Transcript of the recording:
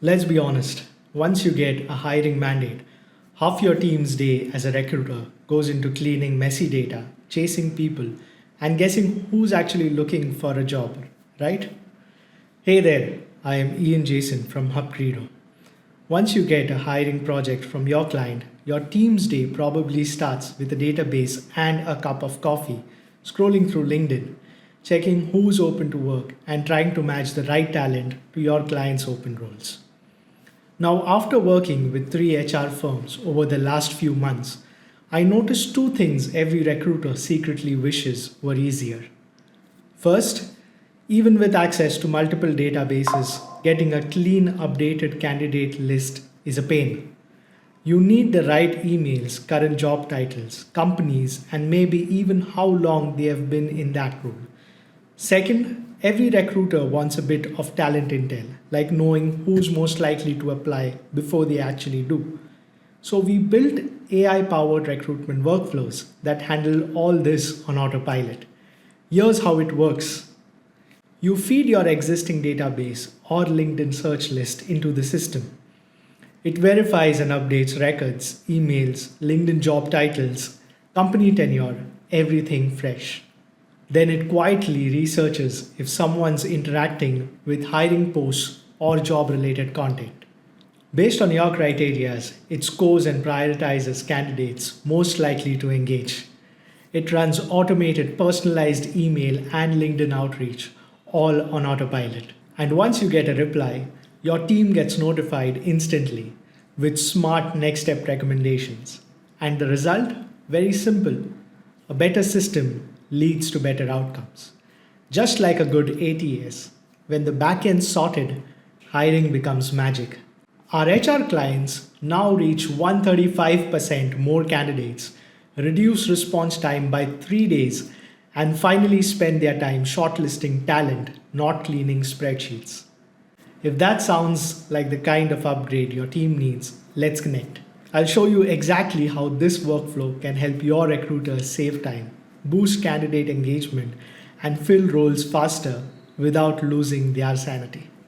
Let's be honest, once you get a hiring mandate, half your team's day as a recruiter goes into cleaning messy data, chasing people, and guessing who's actually looking for a job, right? Hey there, I am Ian Jason from HubCredo. Once you get a hiring project from your client, your team's day probably starts with a database and a cup of coffee, scrolling through LinkedIn, checking who's open to work, and trying to match the right talent to your client's open roles. Now, after working with three HR firms over the last few months, I noticed two things every recruiter secretly wishes were easier. First, even with access to multiple databases, getting a clean, updated candidate list is a pain. You need the right emails, current job titles, companies, and maybe even how long they have been in that role. Second, every recruiter wants a bit of talent intel, like knowing who's most likely to apply before they actually do. So we built AI powered recruitment workflows that handle all this on autopilot. Here's how it works. You feed your existing database or LinkedIn search list into the system. It verifies and updates records, emails, LinkedIn job titles, company tenure, everything fresh. Then it quietly researches if someone's interacting with hiring posts or job related content. Based on your criteria, it scores and prioritizes candidates most likely to engage. It runs automated personalized email and LinkedIn outreach, all on autopilot. And once you get a reply, your team gets notified instantly with smart next step recommendations. And the result? Very simple. A better system leads to better outcomes. Just like a good ATS, when the backend's sorted, hiring becomes magic. Our HR clients now reach 135% more candidates, reduce response time by 3 days, and finally spend their time shortlisting talent, not cleaning spreadsheets. If that sounds like the kind of upgrade your team needs, let's connect. I'll show you exactly how this workflow can help your recruiters save time, boost candidate engagement, and fill roles faster without losing their sanity.